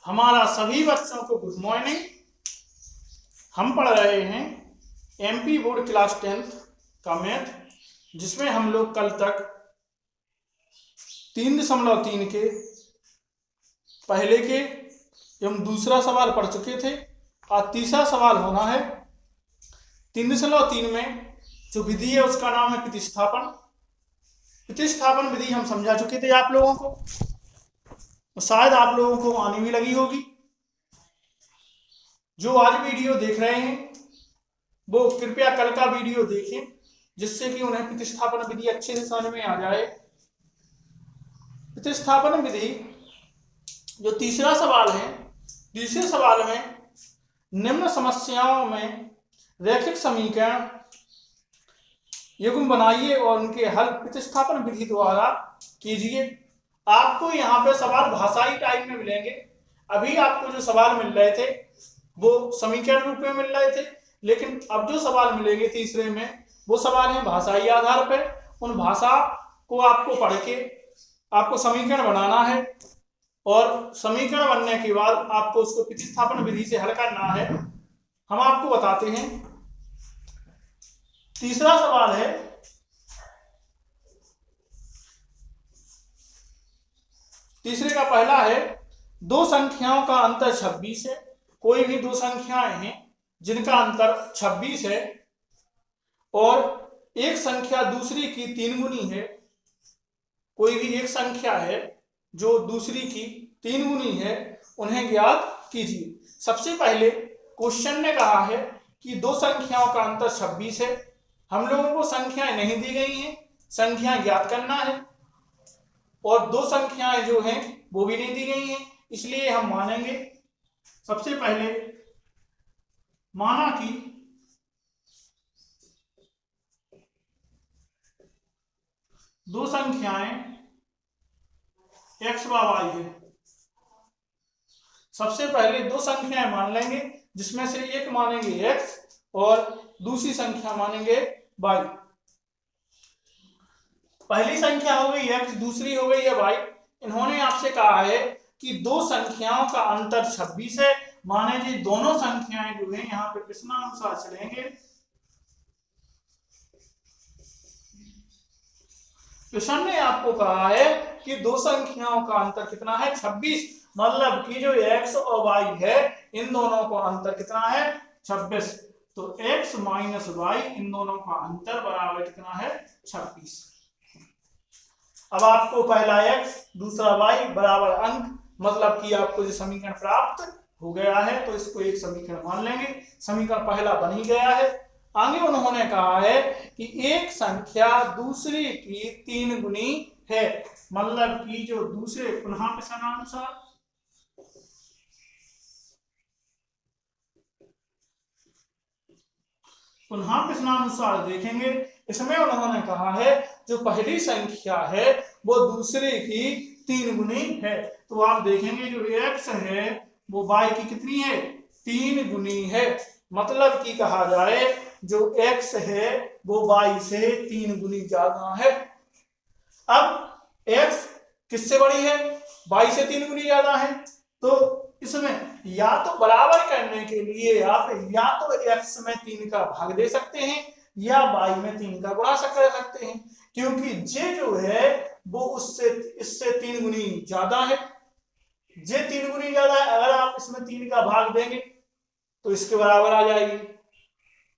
हमारा सभी बच्चों को गुड मॉर्निंग। हम पढ़ रहे हैं एमपी बोर्ड क्लास 10th का मैथ, जिसमें हम लोग कल तक 3.3 के पहले के एवं दूसरा सवाल पढ़ चुके थे। आज तीसरा सवाल होना है। 3.3 में जो विधि है उसका नाम है प्रतिस्थापन। प्रतिस्थापन विधि हम समझा चुके थे आप लोगों को, शायद आप लोगों को आनी भी लगी होगी। जो आज वीडियो देख रहे हैं वो कृपया कल का वीडियो देखें, जिससे कि उन्हें प्रतिस्थापन विधि अच्छे से समझ में आ जाए। प्रतिस्थापन विधि जो तीसरा सवाल है, तीसरे सवाल में निम्न समस्याओं में रैखिक समीकरण युग्म बनाइए और उनके हल प्रतिस्थापन विधि द्वारा कीजिए। आपको यहाँ पे सवाल भाषाई टाइप में मिलेंगे। अभी आपको जो सवाल मिल रहे थे वो समीकरण रूप में मिल रहे थे, लेकिन अब जो सवाल मिलेंगे तीसरे में वो सवाल है भाषाई आधार पर। उन भाषा को आपको पढ़ के आपको समीकरण बनाना है और समीकरण बनने के बाद आपको उसको प्रतिस्थापन विधि से हल करना है। हम आपको बताते हैं। तीसरा सवाल है, तीसरे का पहला है, दो संख्याओं का अंतर 26 है। कोई भी दो संख्याएं हैं जिनका अंतर 26 है और एक संख्या दूसरी की 3 गुनी है। कोई भी एक संख्या है जो दूसरी की 3 गुनी है, उन्हें ज्ञात कीजिए। सबसे पहले क्वेश्चन ने कहा है कि दो संख्याओं का अंतर 26 है। हम लोगों को संख्याएं नहीं दी गई हैं, संख्याएं ज्ञात करना है और दो संख्याएं जो हैं वो भी नहीं दी गई हैं, इसलिए हम मानेंगे। सबसे पहले माना कि दो संख्याएं x व y है। सबसे पहले दो संख्याएं मान लेंगे, जिसमें से एक मानेंगे x और दूसरी संख्या मानेंगे y। पहली संख्या हो गई x, दूसरी हो गई है y। इन्होंने आपसे कहा है कि दो संख्याओं का अंतर 26 है। माने जी दोनों संख्याएं जो है यहाँ पे प्रश्नानुसार चलेंगे। क्वेश्चन ने आपको कहा है कि दो संख्याओं का अंतर कितना है, 26। मतलब कि जो x और y है इन दोनों का अंतर कितना है, 26। तो x माइनस y इन दोनों का अंतर बराबर कितना है, 26। अब आपको पहला x दूसरा y बराबर अंक, मतलब कि आपको जो समीकरण प्राप्त हो गया है, तो इसको एक समीकरण मान लेंगे। समीकरण पहला बन ही गया है। आगे उन्होंने कहा है कि एक संख्या दूसरी की 3 गुनी है। मतलब कि जो दूसरे पुनः प्रश्नानुसार देखेंगे। इसमें उन्होंने कहा है जो पहली संख्या है वो दूसरे की 3 गुनी है। तो आप देखेंगे जो x है वो y की कितनी है, 3 गुनी है। मतलब कि कहा जाए जो x है वो y से 3 गुनी ज्यादा है। अब x किससे बड़ी है, y से 3 गुनी ज्यादा है। तो इसमें या तो बराबर करने के लिए आप या तो x में 3 का भाग दे सकते हैं या y में 3 का गुणा कर सकते हैं, क्योंकि j जो है वो उससे इससे 3 गुनी ज्यादा है। j 3 गुनी ज्यादा है। अगर आप इसमें 3 का भाग देंगे तो इसके बराबर आ जाएगी,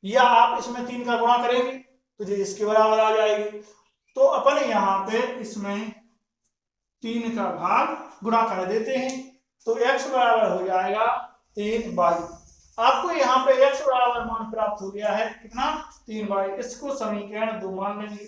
या आप इसमें 3 का गुणा करेंगे तो j इसके बराबर आ जाएगी। तो अपन यहाँ पे इसमें 3 का भाग गुणा कर देते हैं, तो x बराबर हो जाएगा 3y। आपको यहाँ पे x बराबर मान प्राप्त हो गया है कितना, 3y। इसको समीकरण 2 मान लेंगे।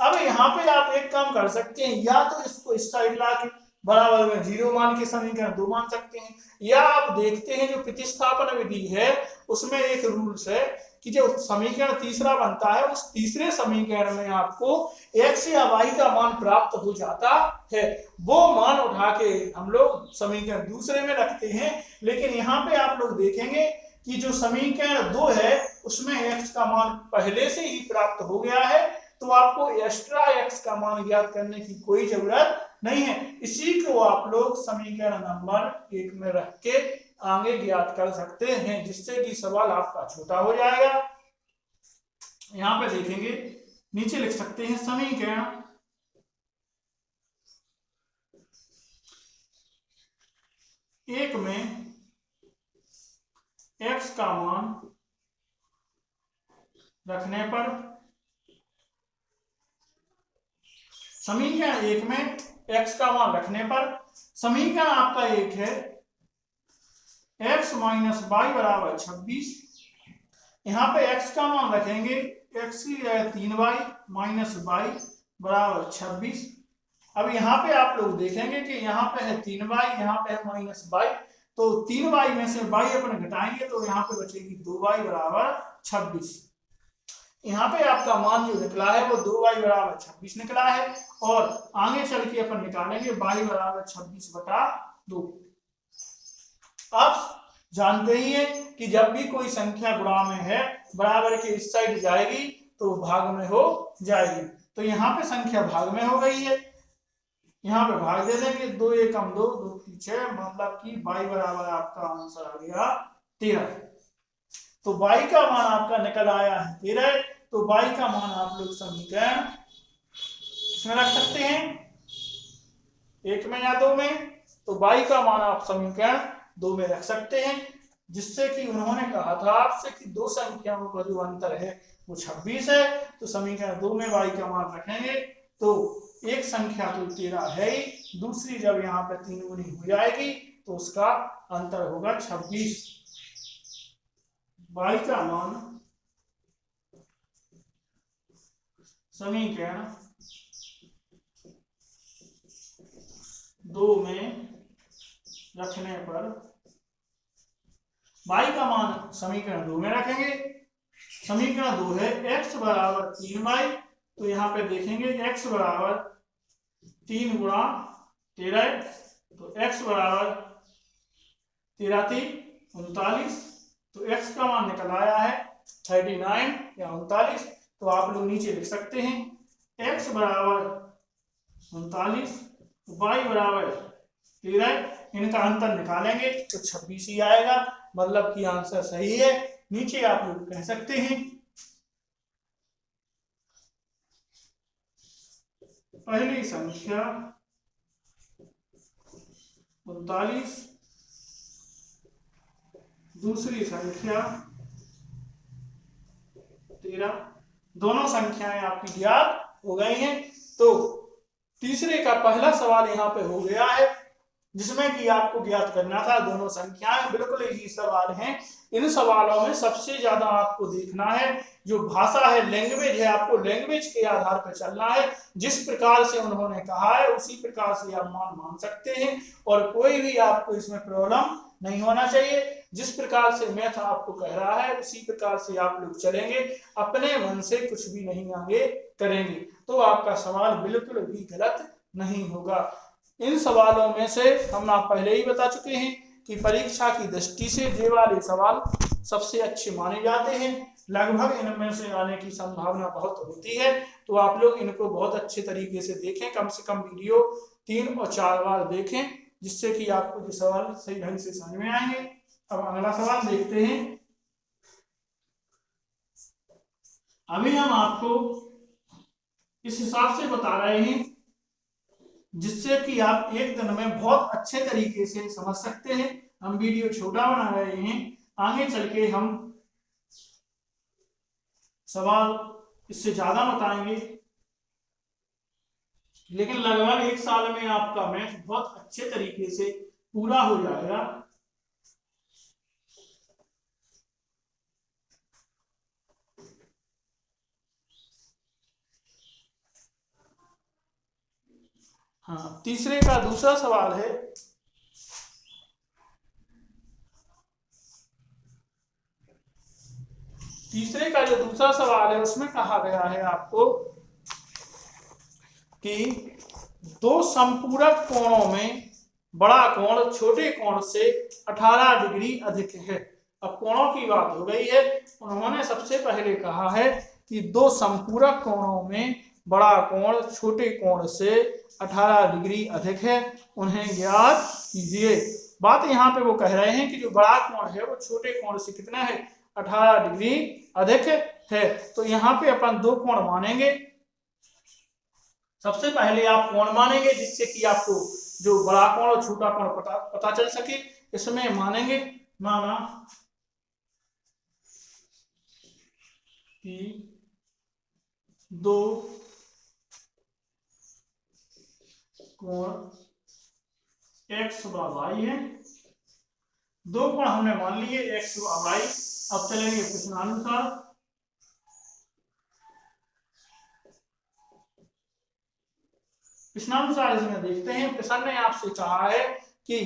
अब यहाँ पे आप एक काम कर सकते हैं, या तो इसको इस साइड ला के बराबर में 0 मान के समीकरण 2 मान सकते हैं, या आप देखते हैं जो प्रतिस्थापन विधि है उसमें एक रूल्स है कि जो समीकरण तीसरा बनता है उस तीसरे समीकरण में आपको x या y का मान प्राप्त हो जाता है। वो मान उठा के हम लोग समीकरण दूसरे में रखते हैं। लेकिन यहाँ पे आप लोग देखेंगे कि जो समीकरण 2 है उसमें x का मान पहले से ही प्राप्त हो गया है, तो आपको एक्स्ट्रा x का मान ज्ञात करने की कोई जरूरत नहीं है। इसी को आप लोग समीकरण नंबर 1 में रख के आगे ज्ञात कर सकते हैं, जिससे कि सवाल आपका छोटा हो जाएगा। यहां पे देखेंगे, नीचे लिख सकते हैं समीकरण 1 में x का मान रखने पर, समीकरण 1 में x का मान रखने पर समीकरण आपका एक है x माइनस वाई बराबर 26। यहाँ पे x का मान रखेंगे, x की जगह 3y माइनस वाई बराबर 26। अब यहाँ पे आप लोग देखेंगे कि यहाँ पे है 3y, यहाँ पे है माइनस वाई, तो 3y में से y अपन घटाएंगे तो यहाँ पे बचेगी 2y बराबर 26। यहाँ पे आपका मान जो निकला है वो 2y बराबर 26 निकला है, और आगे चल के अपन निकालेंगे y बराबर 26/2। आप जानते ही हैं कि जब भी कोई संख्या गुणा में है, बराबर के इस साइड जाएगी तो भाग में हो जाएगी। तो यहाँ पे संख्या भाग में हो गई है, यहाँ पे भाग दे देंगे, 2 एकम 2, 2 की 6, मतलब कि y बराबर आपका आंसर आ गया 13। तो y का मान आपका निकल आया है 13। तो y का मान आप लोग समीकरण इसमें रख सकते हैं, 1 में या 2 में। तो y का मान आप समीकरण 2 में रख सकते हैं, जिससे कि उन्होंने कहा था आपसे कि दो संख्याओं का जो अंतर है वो 26 है। तो समीकरण 2 में y का मान रखेंगे तो एक संख्या तो 13 है ही, दूसरी जब यहाँ पे 3 गुनी हो जाएगी तो उसका अंतर होगा 26। y का मान समीकरण 2 में रखने पर, y का मान समीकरण 2 में रखेंगे। समीकरण 2 है x बराबर 3y, तो यहाँ पे देखेंगे x बराबर 3 गुणा 13, तो x बराबर 13 3 39। तो x का मान निकल आया है 39 या 39। तो आप लोग नीचे लिख सकते हैं x बराबर 39, y बराबर 13, इनका अंतर निकालेंगे तो 26 ही आएगा, मतलब कि आंसर सही है। नीचे आप लोग कह सकते हैं पहली संख्या 39, दूसरी संख्या 13, दोनों संख्याएं आपकी ज्ञात हो गई हैं। तो तीसरे का पहला सवाल यहाँ पे हो गया है, जिसमें कि आपको ज्ञात करना था दोनों संख्याएं। बिल्कुल इजी सवाल हैं। इन सवालों में सबसे ज्यादा आपको देखना है जो भाषा है, लैंग्वेज है, आपको लैंग्वेज के आधार पर चलना है। जिस प्रकार से उन्होंने कहा है उसी प्रकार से आप मान सकते हैं, और कोई भी आपको इसमें प्रॉब्लम नहीं होना चाहिए। जिस प्रकार से मैथ आपको कह रहा है उसी प्रकार से आप लोग चलेंगे, अपने मन से कुछ भी नहीं आगे करेंगे तो आपका सवाल बिल्कुल भी गलत नहीं होगा। इन सवालों में से हम आप पहले ही बता चुके हैं कि परीक्षा की दृष्टि से ये वाले सवाल सबसे अच्छे माने जाते हैं। लगभग इनमें से आने की संभावना बहुत होती है, तो आप लोग इनको बहुत अच्छे तरीके से देखें, कम से कम वीडियो 3 और 4 बार देखें, जिससे कि आपको ये सवाल सही ढंग से समझ में आएंगे। अब अगला सवाल देखते हैं। अभी हम आपको इस हिसाब से बता रहे हैं जिससे कि आप एक दिन में बहुत अच्छे तरीके से समझ सकते हैं। हम वीडियो छोटा बना रहे हैं, आगे चल के हम सवाल इससे ज्यादा बताएंगे, लेकिन लगभग 1 साल में आपका मैथ बहुत अच्छे तरीके से पूरा हो जाएगा। हाँ, तीसरे का दूसरा सवाल है। तीसरे का जो दूसरा सवाल है उसमें कहा गया है आपको कि दो संपूरक कोणों में बड़ा कोण छोटे कोण से 18 डिग्री अधिक है। अब कोणों की बात हो गई है, उन्होंने सबसे पहले कहा है कि दो संपूरक कोणों में बड़ा कोण छोटे कोण से 18 डिग्री अधिक है उन्हें ज्ञात कीजिए। बात यहाँ पे वो कह रहे हैं कि जो बड़ा कोण है वो छोटे कोण से कितना है, 18 डिग्री अधिक है। तो यहाँ पे अपन दो कोण मानेंगे। सबसे पहले आप कोण मानेंगे जिससे कि आपको जो बड़ा कोण और छोटा कोण पता चल सके। इसमें मानेंगे, माना कि दो कोण x व y है। दो कोण हमने मान लिए x व y। अब चलेंगे प्रश्नानुसार। प्रश्नानुसार इसमें देखते हैं, प्रश्न ने आपसे कहा है कि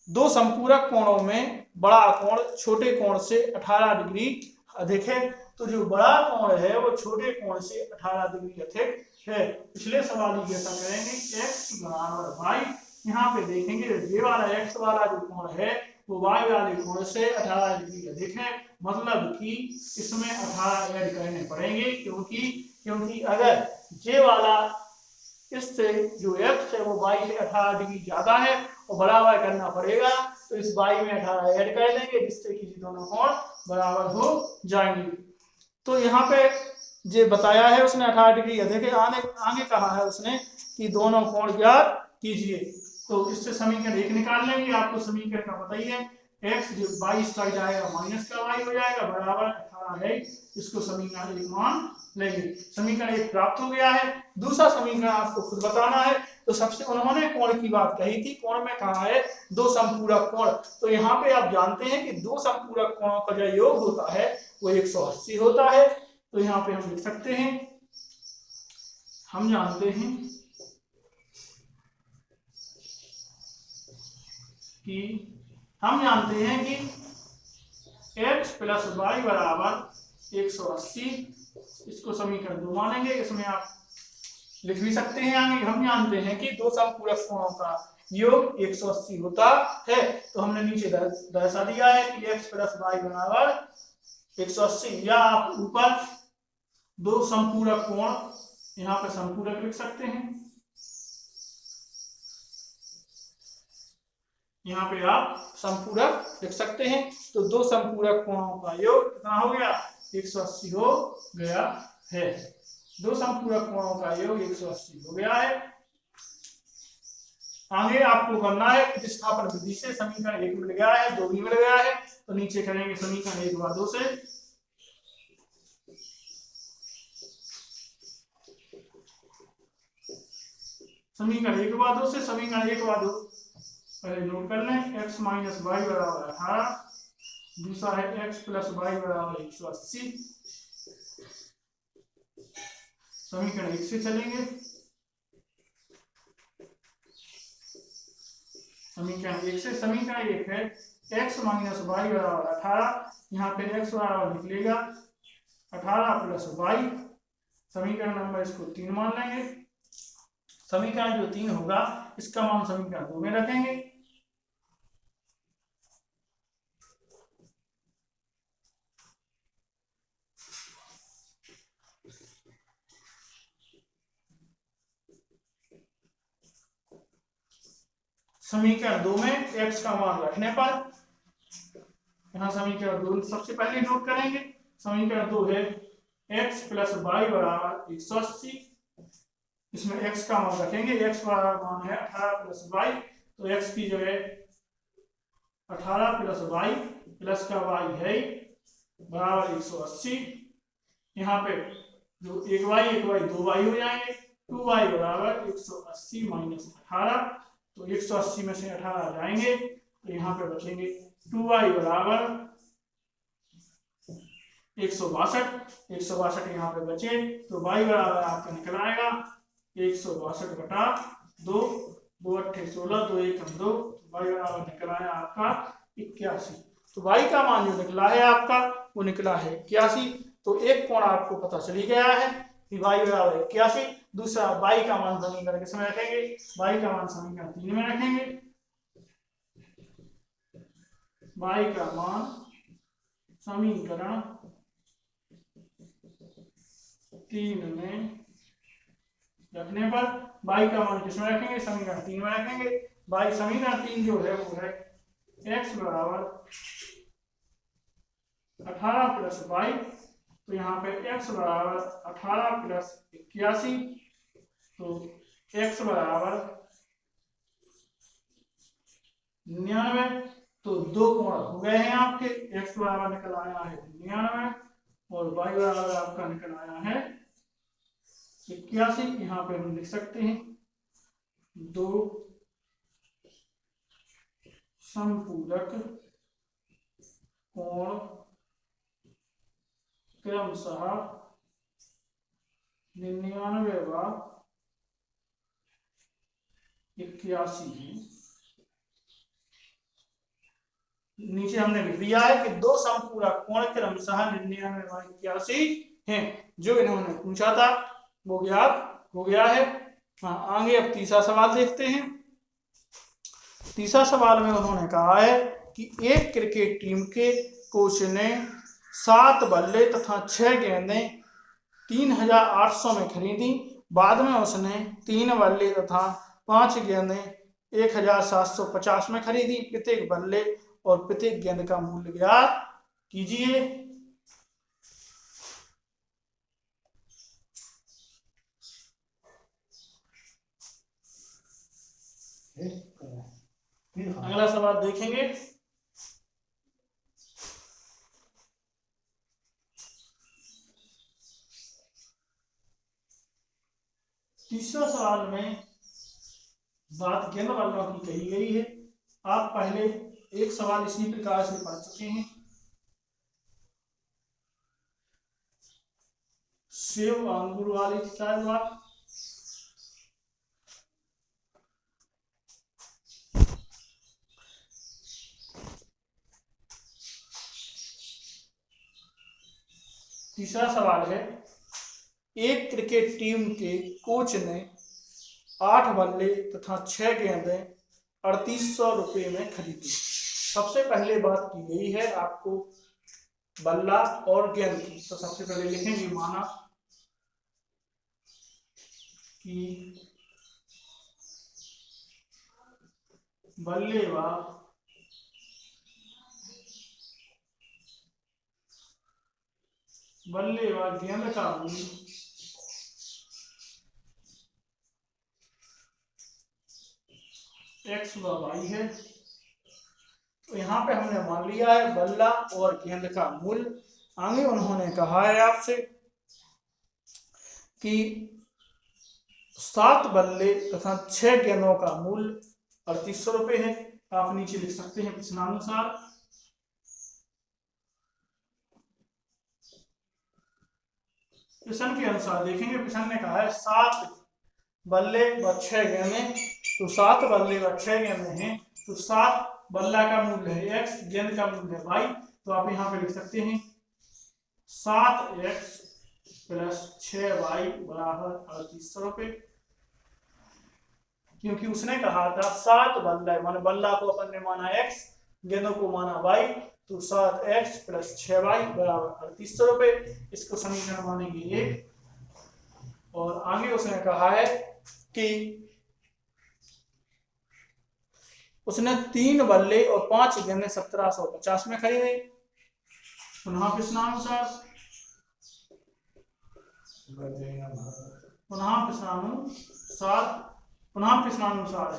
दो संपूरक कोणों में बड़ा कोण छोटे कोण से 18 डिग्री अधिक है। तो जो बड़ा कोण है वो छोटे कोण से 18 डिग्री अधिक है। पिछले सवाल की ऐसा करेंगे x बराबर y। यहाँ पे देखेंगे ये वाला x वाला जो कोण है वो y वाले कोण से 18 डिग्री अधिक है। मतलब कि इसमें 18 ऐड करने पड़ेंगे क्योंकि अगर ये वाला इससे जो x है वो y से 18 डिग्री ज्यादा है और बराबर करना पड़ेगा। तो इस y में 18 ऐड कर देंगे जिससे कि दोनों कोण बराबर हो जाएंगे। तो यहाँ पे जो बताया है उसने 18 डिग्री अधिक है। आगे कहा है उसने कि दोनों कोण ज्ञात कीजिए। तो इससे समीकरण एक निकाल लेंगे। आपको समीकरण का पता ही है, x जो 22 साइड आएगा माइनस का y हो जाएगा बराबर 18 है। इसको समीकरण एक मान लेंगे। समीकरण एक प्राप्त हो गया है। दूसरा समीकरण आपको खुद बताना है। तो सबसे उन्होंने कोण की बात कही थी, कोण में कहा है दो संपूरक कोण। तो यहाँ पे आप जानते हैं कि दो संपूरक कोणों का जो योग होता है वो 180 होता है। तो यहाँ पे हम लिख सकते हैं, हम जानते हैं कि x प्लस वाई बराबर 180। इसको समीकरण 2 मानेंगे। इसमें आप लिख भी सकते हैं आगे, हम जानते हैं कि दो संपूरक कोणों का योग 180 होता है। तो हमने नीचे दर्शा दिया है कि x प्लस वाई बराबर 180, या आप ऊपर दो संपूरक कोण यहाँ पे संपूरक लिख सकते हैं। यहाँ पे आप संपूरक लिख सकते हैं। तो दो संपूरक कोणों का योग कितना हो गया, 180 हो गया है। दो संपूरक कोणों का योग 180 हो गया है। आगे आपको करना है प्रतिस्थापन विधि से। समीकरण 1 मिल गया है, 2 भी मिल गया है। तो नीचे करेंगे समीकरण 1 व 2 से। समीकरण 1 व 2 से, समीकरण 1 व 2 पहले नोट कर लें। x माइनस वाई बराबर 18। दूसरा है x प्लस वाई बराबर 180। समीकरण 1 से चलेंगे। समीकरण 1 से, समीकरण 1 है x माइनस वाई बराबर 18। यहाँ पे x बराबर निकलेगा 18 प्लस वाई। समीकरण नंबर इसको 3 मान लेंगे। समीकरण जो 3 होगा इसका मान समीकरण 2 में रखेंगे। समीकरण 2 में x का मान रखने पर यहाँ समीकरण 2 सबसे पहले नोट करेंगे। समीकरण 2 है x प्लस वाई बराबर 180। इसमें x का मान रखेंगे। x बराबर मान है 18 प्लस वाई। तो x की जगह 18 प्लस वाई, प्लस का y है बराबर 180। यहाँ पे जो एक y 2 y हो जाएंगे। 2y बराबर 180 माइनस 18। तो 180 में से 18 जाएंगे तो यहाँ पे बचेंगे 2y बराबर 162। 162 यहाँ पे बचे तो y बराबर आपका निकल आएगा 162 बटा 2। 2 8 16, 2 1 2। y बराबर निकल आया आपका 81। तो y का मान जो निकला है आपका वो निकला है 81। तो एक कोण आपको पता चल ही गया है कि y बराबर 81। दूसरा y का मान समीकरण किसमें रखेंगे, y का मान समीकरण 3 में रखेंगे। y का मान समीकरण 3 में रखने पर y का मान किसमें रखेंगे, समीकरण 3 में रखेंगे। y समीकरण 3 जो है वो है x बराबर 18 प्लस y, तो यहाँ पे x बराबर 18 प्लस 81, तो x बराबर 99। तो दो कोण हो गए हैं आपके, x बराबर निकल आया है 99 और y बराबर आपका निकल आया है 81। यहाँ पे हम लिख सकते हैं दो समपूरक कोण क्रमशः 99 व 81 है। नीचे हमने लिख दिया है कि दो समपूरक कोण क्रमशः 99 व 81 हैं। जो इन्होंने पूछा था वो ज्ञात हो गया है। हाँ, आगे अब तीसरा सवाल देखते हैं। तीसरा सवाल में उन्होंने कहा है कि एक क्रिकेट टीम के कोच ने 7 बल्ले तथा 6 गेंदें 3800 में खरीदी। बाद में उसने 3 बल्ले तथा 5 गेंदें 1750 में खरीदी। प्रत्येक बल्ले और प्रत्येक गेंद का मूल्य ज्ञात कीजिए। अगला सवाल देखेंगे। तीसरा सवाल में बात गेंद बल्लों की कही गई है। आप पहले एक सवाल इसी प्रकार से पढ़ चुके हैं। सेब अंगूर वाली चाय बात। तीसरा सवाल है, एक क्रिकेट टीम के कोच ने 8 बल्ले तथा 6 गेंदें 3800 रुपये में खरीदी। सबसे पहले बात की गई है आपको बल्ला और गेंद की। तो सबसे पहले लिखेंगे माना कि बल्ले व गेंद का मूल्य x व y है। तो यहाँ पे हमने मान लिया है बल्ला और गेंद का मूल्य। आगे उन्होंने कहा है आपसे कि 7 बल्ले तथा 6 गेंदों का मूल्य 3800 रुपये है। आप नीचे लिख सकते हैं प्रश्नानुसार। प्रश्न के अनुसार देखेंगे, प्रश्न ने कहा है 7 बल्ले व 6 गेंदें। तो 7 बल्ले व 6 गेंदें हैं, तो 7 बल्ला का मूल्य है x, गेंद का मूल्य है y। तो आप यहाँ पे लिख सकते हैं 7x प्लस 6y बराबर 3800 रुपये। क्योंकि उसने कहा था 7 बल्ला, माने बल्ला को अपन ने माना x, गेंदों को माना y, तो 7x प्लस 6y बराबर 3800 रुपये। इसको समीकरण मानेंगे ये। और आगे उसने कहा है कि उसने 3 बल्ले और 5 गेंदें 1750 में खरीदे। पुनः प्रश्नानुसार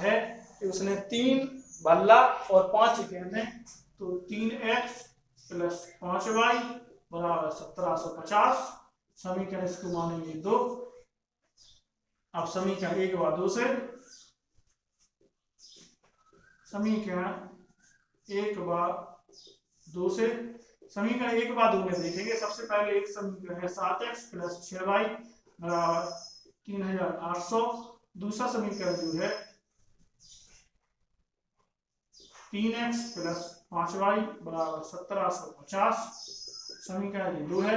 है कि उसने 3 बल्ला और 5 गेंदें, तो 3x प्लस 5y बराबर 1750। समीकरण इसको मानेंगे 2। अब समीकरण 1 व 2 से, समीकरण 1 व 2 से, समीकरण 1 व 2 में देखेंगे। सबसे पहले एक समीकरण है 7x प्लस 6y बराबर 3800। दूसरा समीकरण जो है 3x प्लस 5y बराबर 1750। समीकरण 2 है।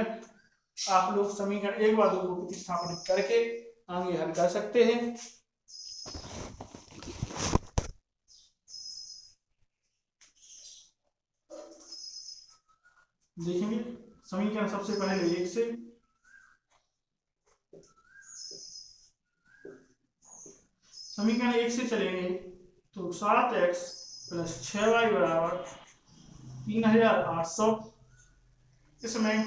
आप लोग समीकरण 1 व 2 को प्रतिस्थापित करके आगे हल कर सकते हैं। देखेंगे समीकरण सबसे पहले 1 से, समीकरण 1 से चलेंगे तो 7x प्लस 6y बराबर 3800। इसमें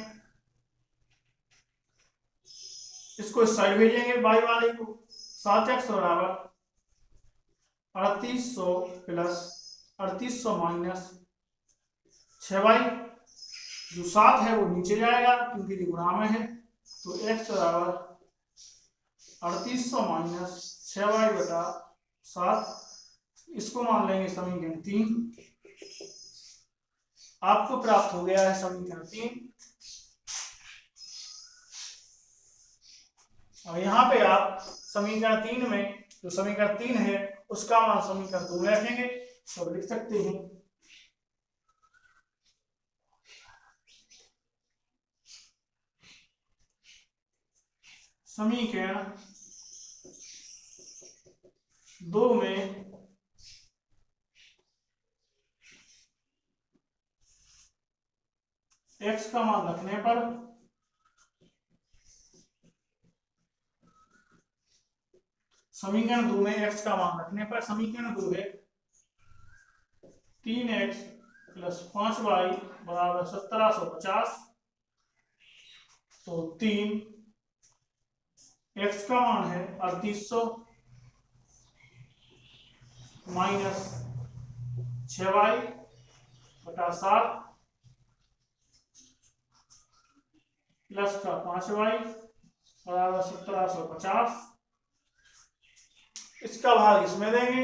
इसको इस साइड भेजेंगे y वाले को। 7x बराबर 3800 प्लस 3800 माइनस 6y, जो 7 है वो नीचे जाएगा क्योंकि ये गुणा में है, तो x बराबर 3800 माइनस 6y बटा 7। इसको मान लेंगे समीकरण 3। आपको प्राप्त हो गया है समीकरण 3। और यहाँ पे आप समीकरण 3 में जो समीकरण 3 है उसका मान समीकरण 2 में रखेंगे तो लिख सकते हैं समीकरण 2 में x का मान रखने पर समीकरण 2 में x का मान रखने पर समीकरण 2 है 3x प्लस 5y बराबर 1750। तो 3 x का मान है 3800 माइनस 6y बटा 7 प्लस का 5y बराबर 1750। इसका भाग इसमें देंगे।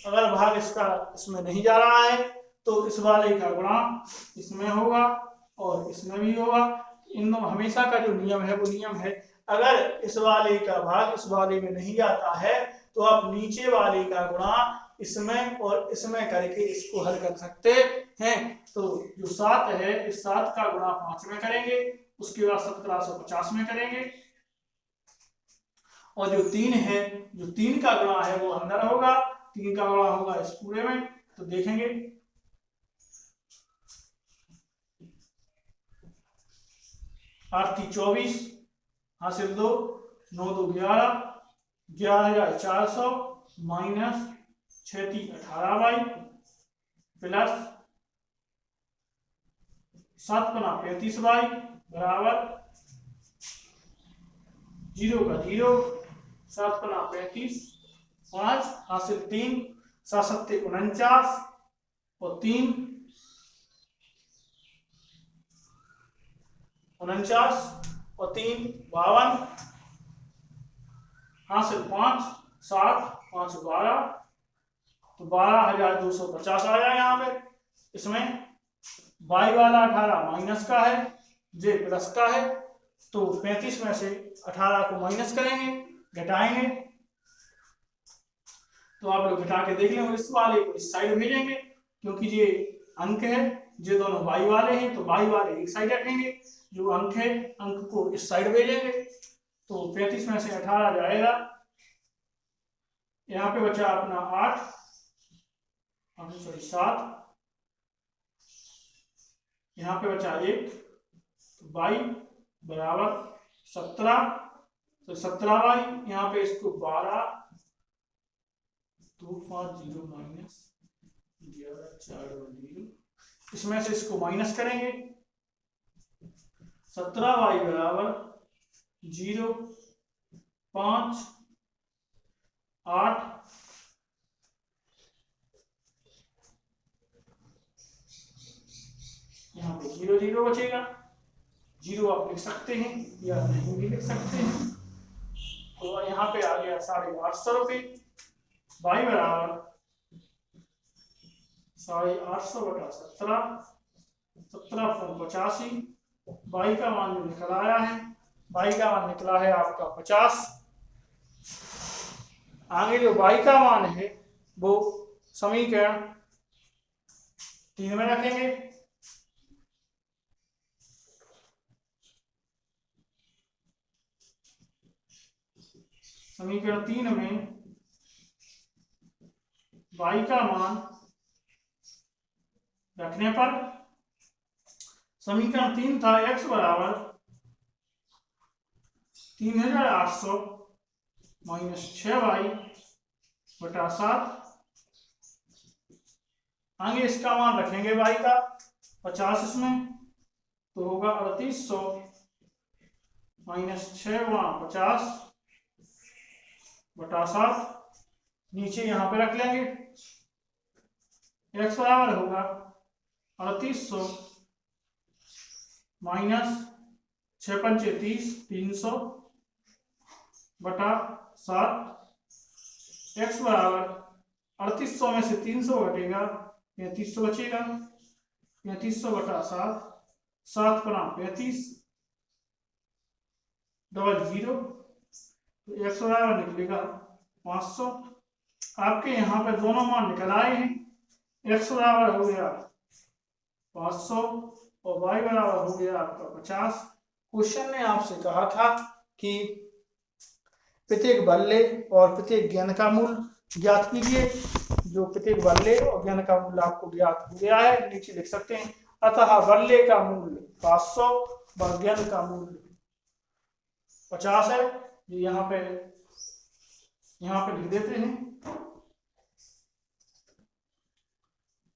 अगर भाग इसका इसमें नहीं जा रहा है तो इस वाले का गुणा इसमें होगा और इसमें भी होगा। इन हमेशा का जो नियम है वो नियम है, अगर इस वाले का भाग इस वाले में नहीं जाता है तो आप नीचे वाले का गुणा इसमें और इसमें करके इसको हल कर सकते हैं। तो जो 7 है इस 7 का गुणा 5 में करेंगे, उसके बाद 1750 में करेंगे, और जो 3 है जो 3 का गुणा है वो अंदर होगा, 3 का गुणा होगा इस पूरे में। तो देखेंगे 8 × 24 हासिल 2, 9 × 2 = 11, 11400 माइनस 6 × 3 = 18y प्लस 7 × 35y बराबर 0 का 0, 7 × 35 5 हासिल 3, 7 × 7 = 49 और 3 49 और 3 52 हासिल 5 60 5 12, तो 12250 आया यहाँ पे। इसमें y वाला 18 माइनस का है, j प्लस का है, तो 35 में से 18 को माइनस करेंगे, घटाएंगे, तो आप लोग घटा के देख लेंगे। इस वाले को इस साइड भेजेंगे क्योंकि ये अंक है, ये दोनों y वाले हैं तो y वाले एक साइड रखेंगे, जो अंक है अंक को इस साइड भेजेंगे। तो 35 में से 18 जाएगा, यहाँ पे बचा अपना 7, यहाँ पे बचा 1, तो y बराबर 17, तो 17y, यहाँ पे इसको 12 250 माइनस 11 4 इसमें से इसको माइनस करेंगे, 17y बराबर 0 5 8 यहाँ पे 0 0 बचेगा, 0 आप लिख सकते हैं या नहीं भी लिख सकते हैं। तो यहाँ पे आ गया 850 रुपये, y बराबर 850 बटा 17, 17 × 85, y का मान जो निकल आया है, y का मान निकला है आपका 50। आगे जो y का मान है वो समीकरण 3 में रखेंगे। समीकरण 3 में y का मान रखने पर समीकरण 3 था x बराबर 3800 माइनस 6y बटा 7। आगे इसका मान रखेंगे y का 50 इसमें, तो होगा 3800 माइनस 6 गुणा 50 बटा 7। नीचे यहां पे रख लेंगे, x बराबर होगा 3800 माइनस 6 पंचे 30, 300 बटा 7। x बराबर 3800 में से 300 घटेगा, 3500 बचेगा, 3500 बटा 7, 7 गुणा 35 डबल 0, तो x बराबर निकलेगा 500। आपके यहाँ पे दोनों मान निकल आए हैं, x बराबर हो गया 500 और y बराबर हो गया आपका 50। क्वेश्चन ने आपसे कहा था कि प्रत्येक बल्ले और प्रत्येक गेंद का मूल्य ज्ञात कीजिए। जो प्रत्येक बल्ले और गेंद का मूल्य आपको ज्ञात हो गया है, नीचे लिख सकते हैं। अतः बल्ले का मूल्य 500 व गेंद का मूल्य 50 है। ये यहाँ पे लिख देते हैं।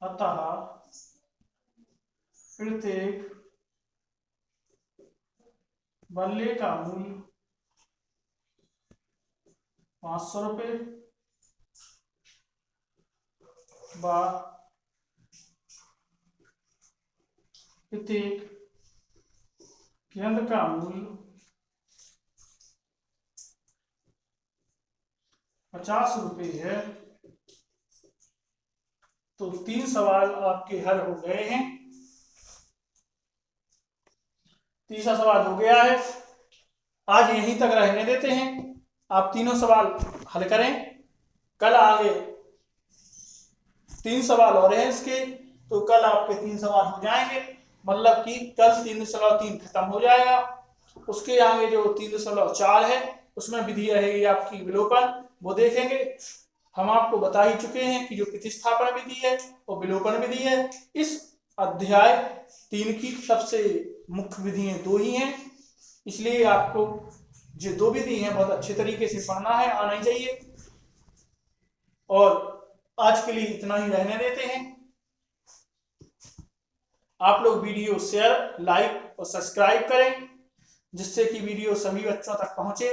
अतः प्रत्येक बल्ले का मूल्य 500 रुपये व प्रत्येक गेंद का मूल्य 50 रुपये है। तो 3 सवाल आपके हल हो गए हैं। तीसरा सवाल हो गया है। आज यहीं तक रहने देते हैं, आप तीनों सवाल हल करें। कल आगे 3 सवाल और हैं इसके, तो कल आपके 3 सवाल हो जाएंगे, मतलब कि कल 3.3 खत्म हो जाएगा। उसके आगे जो 3.4 है उसमें विधि रहेगी आपकी विलोपन, वो देखेंगे। हम आपको बता ही चुके हैं कि जो प्रतिस्थापन विधि है वो विलोपन विधि है। इस अध्याय 3 की सबसे मुख्य विधियां 2 ही हैं, इसलिए आपको जो 2 विधि हैं बहुत अच्छे तरीके से पढ़ना है, आना ही चाहिए। और आज के लिए इतना ही रहने देते हैं। आप लोग वीडियो शेयर, लाइक और सब्सक्राइब करें, जिससे कि वीडियो सभी बच्चों तक पहुंचे,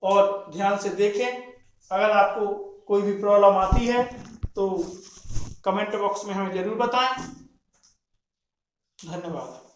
और ध्यान से देखें। अगर आपको कोई भी प्रॉब्लम आती है तो कमेंट बॉक्स में हमें जरूर बताएं। धन्यवाद।